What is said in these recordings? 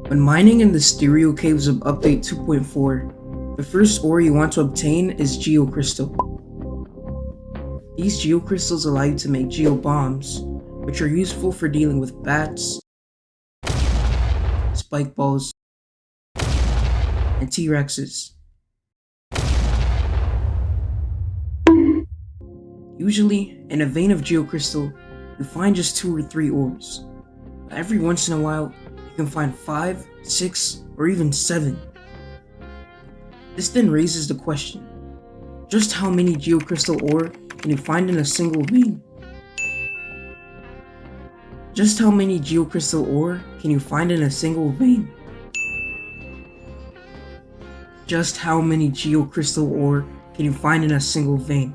When mining in the stereo caves of Update 2.4, the first ore you want to obtain is geocrystal. These geocrystals allow you to make geobombs, which are useful for dealing with bats, spike balls, and T-Rexes. Usually, in a vein of geocrystal, you find just 2 or 3 ores, but every once in a while, you can find 5, 6, or even 7. This then raises the question, just how many geocrystal ore can you find in a single vein? Just how many geocrystal ore can you find in a single vein? Just how many geocrystal ore can you find in a single vein?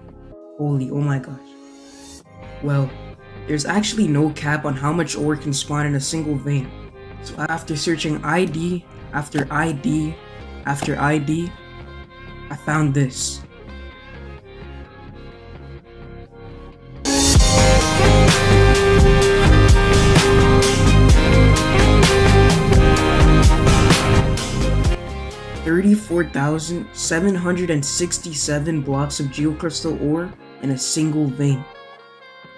Holy, oh my gosh. Well, there's actually no cap on how much ore can spawn in a single vein. So after searching ID after ID after ID, I found this. $34,767 blocks of geocrystal ore in a single vein.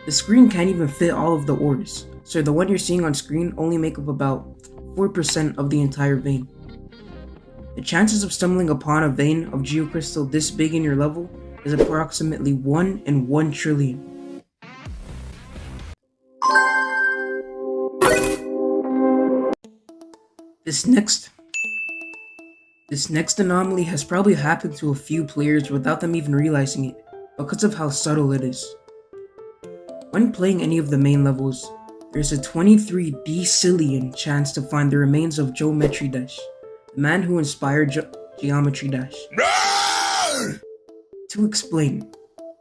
The screen can't even fit all of the ores, so the one you're seeing on screen only make up about 4% of the entire vein. The chances of stumbling upon a vein of geocrystal this big in your level is approximately 1 in 1 trillion. This next anomaly has probably happened to a few players without them even realizing it, because of how subtle it is. When playing any of the main levels, there's a 23 decillion chance to find the remains of Geometry Dash, the man who inspired Geometry Dash. To explain,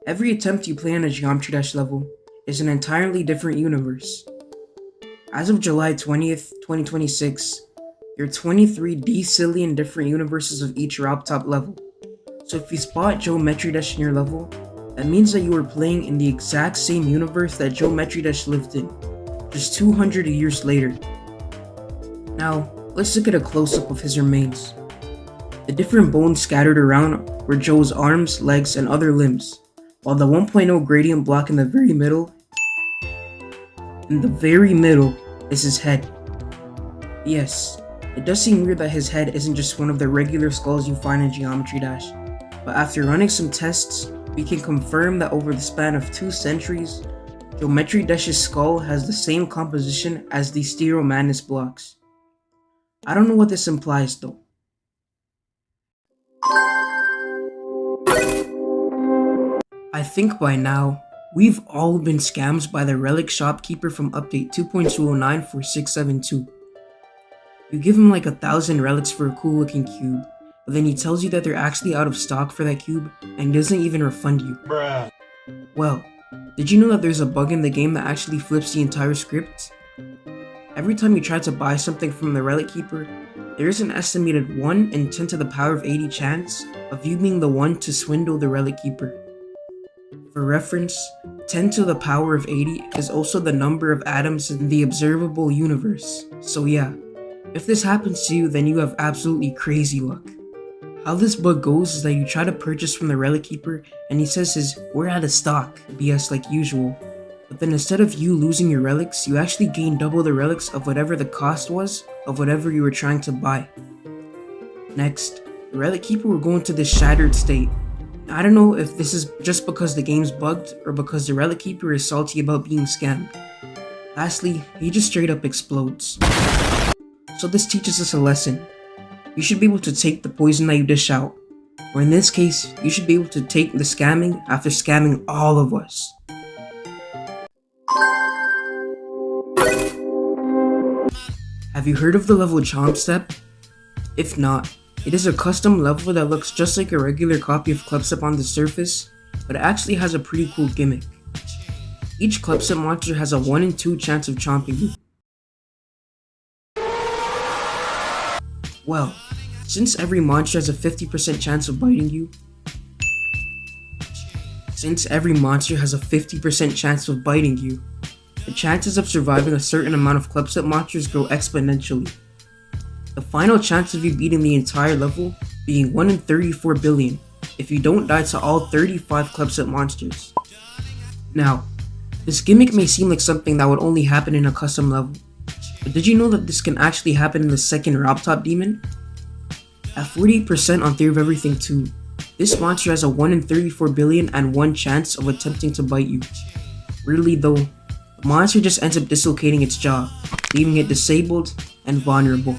every attempt you play on a Geometry Dash level is an entirely different universe. As of July 20th, 2026, there are 23 decillion different universes of each Top level. So if you spot Geometry Dash in your level, that means that you are playing in the exact same universe that Geometry Dash lived in, just 200 years later. Now, let's look at a close-up of his remains. The different bones scattered around were Joe's arms, legs, and other limbs, while the 1.0 gradient block in the very middle is his head. Yes, it does seem weird that his head isn't just one of the regular skulls you find in Geometry Dash, but after running some tests, we can confirm that over the span of 2 centuries, Geometry Dash's skull has the same composition as the Stereo Madness blocks. I don't know what this implies though. I think by now, we've all been scammed by the relic shopkeeper from update 2.209 for 672. You give him like 1,000 relics for a cool looking cube, but then he tells you that they're actually out of stock for that cube and doesn't even refund you. Bruh. Well, did you know that there's a bug in the game that actually flips the entire script? Every time you try to buy something from the relic keeper, there is an estimated 1 in 10 to the power of 80 chance of you being the one to swindle the relic keeper. For reference, 10 to the power of 80 is also the number of atoms in the observable universe, so yeah, if this happens to you, then you have absolutely crazy luck. How this bug goes is that you try to purchase from the relic keeper and he says his "we're out of stock" BS like usual, but then instead of you losing your relics, you actually gain double the relics of whatever the cost was of whatever you were trying to buy. Next, the relic keeper will go into this shattered state. I don't know if this is just because the game's bugged or because the relic keeper is salty about being scammed. Lastly, he just straight up explodes. So this teaches us a lesson. You should be able to take the poison that you dish out, or in this case, you should be able to take the scamming after scamming all of us. Have you heard of the level Chomp Step? If not, it is a custom level that looks just like a regular copy of Clubstep on the surface, but it actually has a pretty cool gimmick. Each Clubstep monster has a 1 in 2 chance of chomping you. Well, since every monster has a 50% chance of biting you, the chances of surviving a certain amount of club set monsters grow exponentially. The final chance of you beating the entire level being 1 in 34 billion if you don't die to all 35 club set monsters. Now, this gimmick may seem like something that would only happen in a custom level, but did you know that this can actually happen in the second Rob Top Demon? At 48% on Theory of Everything 2, this monster has a 1 in 34 billion and 1 chance of attempting to bite you. Really though, the monster just ends up dislocating its jaw, leaving it disabled and vulnerable.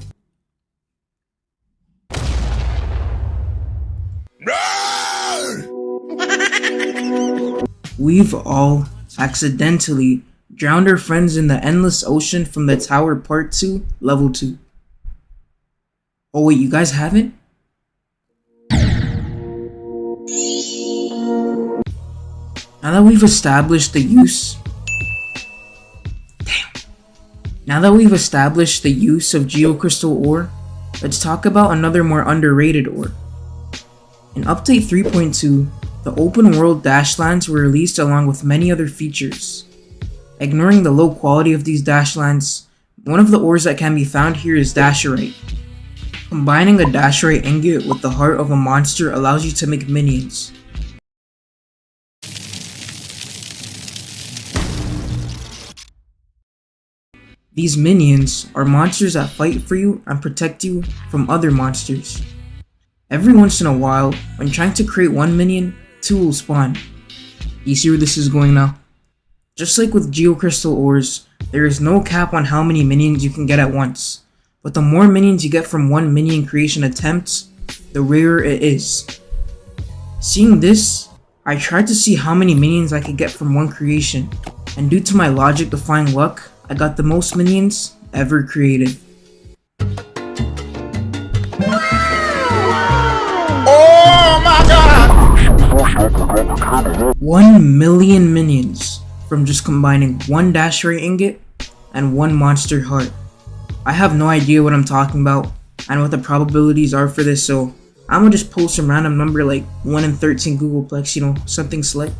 We've all accidentally drowned our friends in the endless ocean from the Tower Part 2, Level 2. Oh wait, you guys haven't? Now that we've established the use of Geocrystal Ore, let's talk about another more underrated ore. In Update 3.2, the open world Dashlands were released along with many other features. Ignoring the low quality of these Dashlands, one of the ores that can be found here is Dasherite. Combining a Dasherite ingot with the heart of a monster allows you to make minions. These minions are monsters that fight for you and protect you from other monsters. Every once in a while, when trying to create one minion, 2 will spawn. You see where this is going now? Just like with Geocrystal ores, there is no cap on how many minions you can get at once, but the more minions you get from one minion creation attempt, the rarer it is. Seeing this, I tried to see how many minions I could get from one creation, and due to my logic defying luck, I got the most minions ever created. Oh my god! 1 million minions from just combining one Dasherite ingot and one monster heart. I have no idea what I'm talking about and what the probabilities are for this, so I'm gonna just post some random number like 1 in 13 Googleplex, you know, something slick.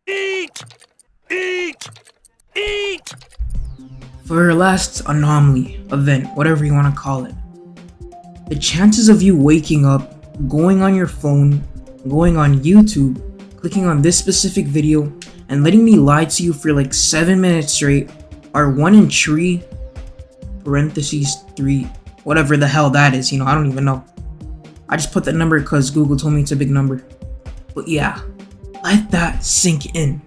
Eat! Eat! Eat! For our last anomaly, event, whatever you want to call it, the chances of you waking up, going on your phone, going on YouTube, clicking on this specific video, and letting me lie to you for like 7 minutes straight are 1 in 3, parentheses 3, whatever the hell that is, you know, I don't even know. I just put that number because Google told me it's a big number. But yeah, let that sink in.